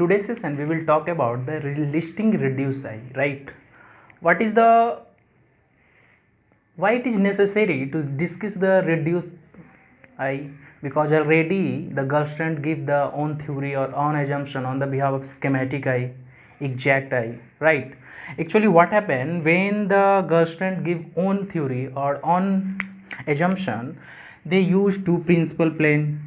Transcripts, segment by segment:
Today's session we will talk about the listing reduce I, right? What is the why it is necessary to discuss the reduce I? Because already the Gulstrand give the own theory or own assumption on the behalf of schematic I, exact I, right? Actually, what happened when the Gulstrand give own theory or own assumption, they use two principal plane,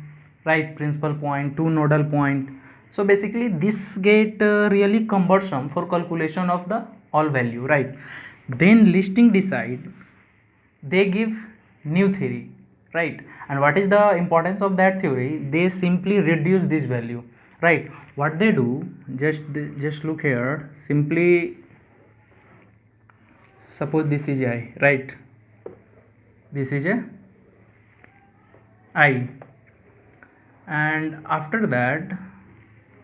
right? Principal point, two nodal point. So basically, this get really cumbersome for calculation of the all value, right? Then listing decide they give new theory, right? And what is the importance of that theory? They simply reduce this value, right? What they do, just look here. Simply suppose this is I, right? This is a I, and after that,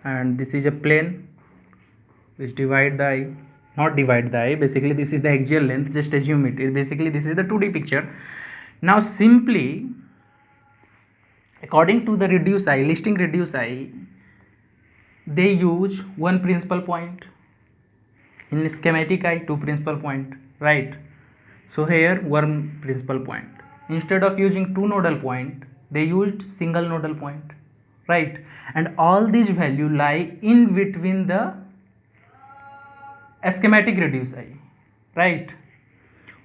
and this is a plane which divide the I, not divide the I, basically this is the axial length, just assume it. Basically this is the 2D picture. Now simply according to the reduce I, listing reduce I, they use one principal point. In schematic I, two principal point, right? So here one principal point. Instead of using two nodal point, they used single nodal point, right? And all these value lie in between the schematic reduce I, right?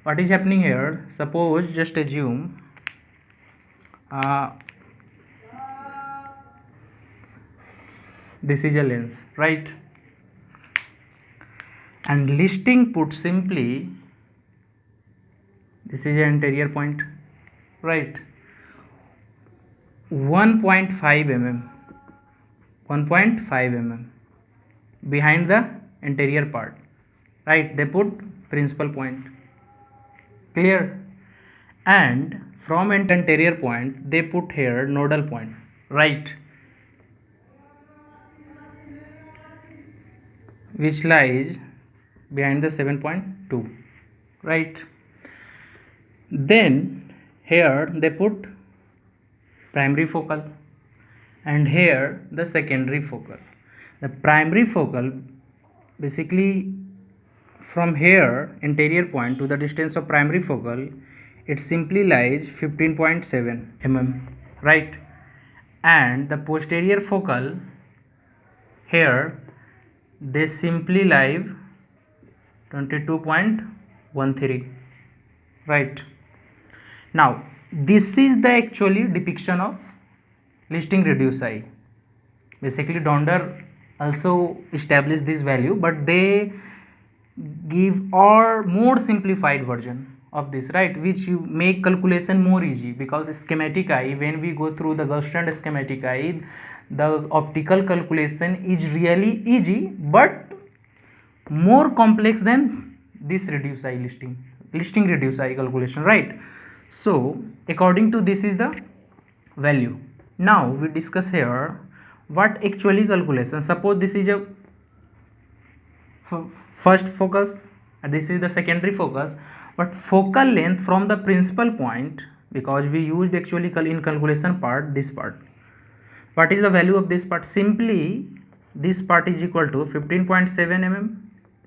What is happening here? Suppose just assume this is a lens, right? And listing put simply this is an anterior point, right? 1.5 mm, 1.5 mm behind the anterior part, right? They put principal point, clear? And from anterior point they put here nodal point, right? Which lies behind the 7.2, right? Then here they put primary focal and here the secondary focal. The primary focal basically from here anterior point to the distance of primary focal, it simply lies 15.7 mm, right? And the posterior focal here they simply lie 22.13, right? Now this is the actually depiction of listing reduce I. Basically Donder also established this value, but they give or more simplified version of this, right? Which you make calculation more easy, because schematic I, when we go through the Gaussian schematic I, the optical calculation is really easy but more complex than this reduce I listing reduce I calculation, right? So according to this is the value. Now we discuss here what actually calculation. Suppose this is a first focus and this is the secondary focus, but focal length from the principal point, because we used actually in calculation part this part. What is the value of this part? Simply this part is equal to 15.7 mm,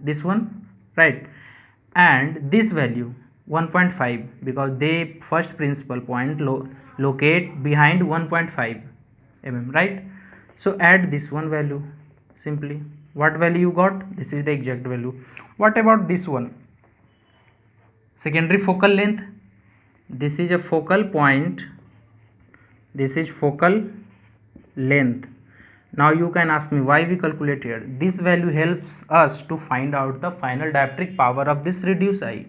this one, right? And this value 1.5, because they first principal point locate behind 1.5 mm, right? So add this one value simply. What value you got? This is the exact value. What about this one? Secondary focal length. This is a focal point, this is focal length. Now you can ask me why we calculate here. This value helps us to find out the final dioptric power of this reduce I.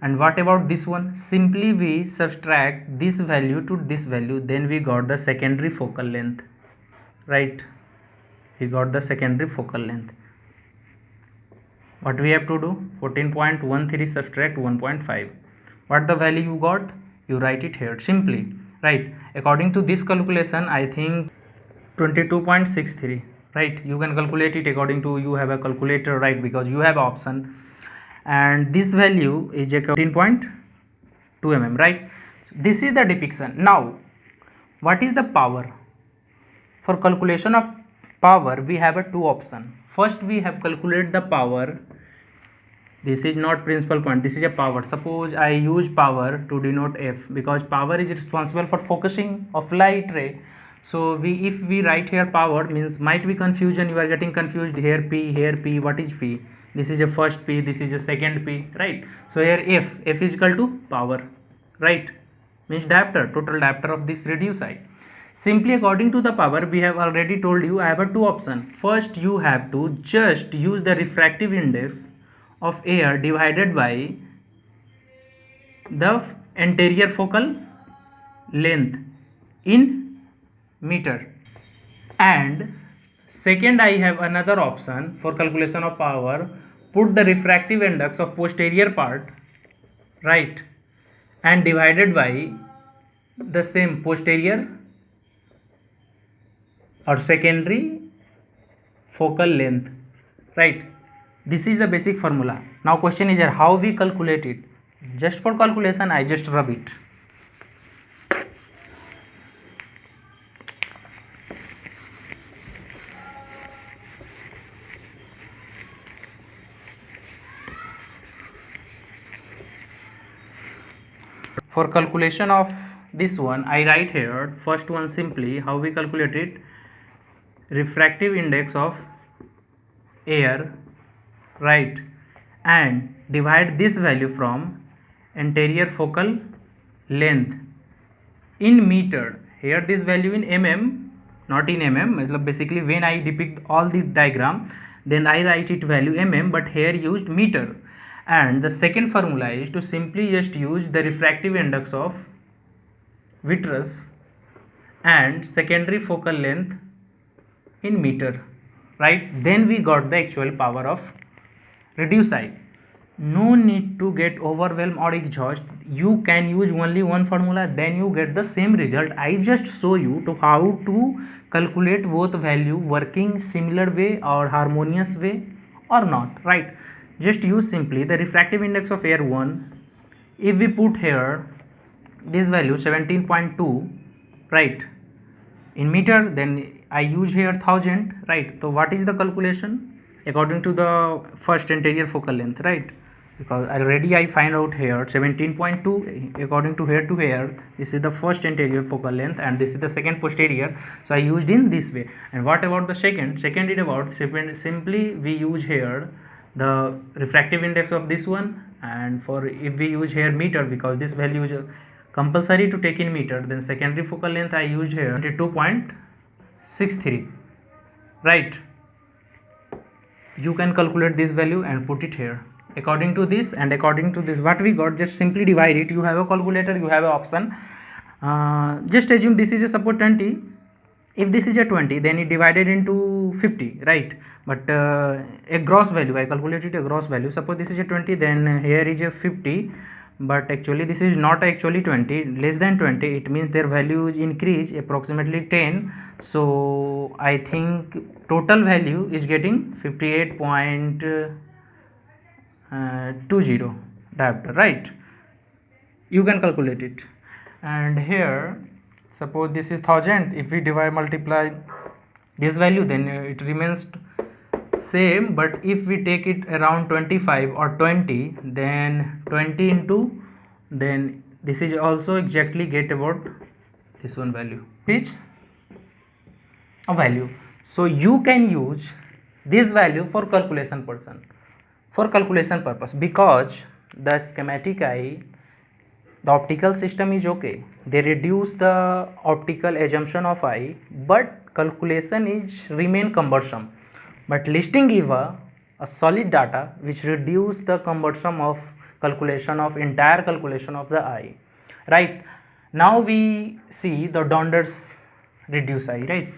And what about this one? Simply we subtract this value to this value, then we got the secondary focal length, right? We got the secondary focal length. What we have to do? 14.13 subtract 1.5. What the value you got? You write it here simply, right? According to this calculation, I think 22.63, right? You can calculate it according to, you have a calculator, right? Because you have option, and this value is 14.2 mm, right? This is the depiction. Now what is the power for calculation of power, we have a two option. First we have calculate the power. This is not principal point, this is a power. Suppose I use power to denote F, because power is responsible for focusing of light ray. So if we write here power, means might be confusion, you are getting confused here P, here P, what is P? This is a first P, this is a second P, right? So here F is equal to power, right? Means diopter, total diopter of this reduced eye. Simply according to the power, we have already told you I have a two option. First you have to just use the refractive index of air divided by the anterior focal length in meter, and second I have another option for calculation of power. Put the refractive index of posterior part, right, and divided by the same posterior or secondary focal length, right? This is the basic formula. Now question is here, how we calculate it? Just for calculation I just rub it. For calculation of this one, I write here first one, simply how we calculate it: refractive index of air, right, and divide this value from anterior focal length in meter. Here this value in mm, not in mm. Basically when I depict all the diagram, then I write it value mm, but here used meter. And the second formula is to simply just use the refractive index of vitreous and secondary focal length in meter, right? Then we got the actual power of reduced eye. No need to get overwhelmed or exhaust. You can use only one formula, then you get the same result. I just show you to how to calculate both value working similar way or harmonious way or not, right? Just use simply the refractive index of air 1. If we put here this value 17.2, right, in meter, then I use here 1000, right? So what is the calculation according to the first anterior focal length, right? Because already I find out here 17.2 according to here to here. This is the first anterior focal length and this is the second posterior, so I used in this way. And what about the second is about simply we use here the refractive index of this one, and for if we use here meter, because this value is compulsory to take in meter, then secondary focal length I used here 22.63, right? You can calculate this value and put it here according to this, and according to this what we got, just simply divide it. You have a calculator, you have an option. Just assume this is a support 20. If this is a 20, then it divided into 50, right? But a gross value, I calculated a gross value. Suppose this is a 20, then here is a 50, but actually this is not actually 20, less than 20. It means their value is increase approximately 10. So I think total value is getting 58.20 diopter, right? You can calculate it. And here suppose this is 1000, if we multiply this value, then it remains same, but if we take it around 25 or 20, then 20 into, then this is also exactly get about this one value, this is a value. So you can use this value for calculation purpose, because the schematic eye, the optical system is okay, they reduce the optical assumption of eye, but calculation is remain cumbersome. But listing give a solid data which reduce the cumbersome of entire calculation of the eye, right? Now we see the Donder's reduced eye, right?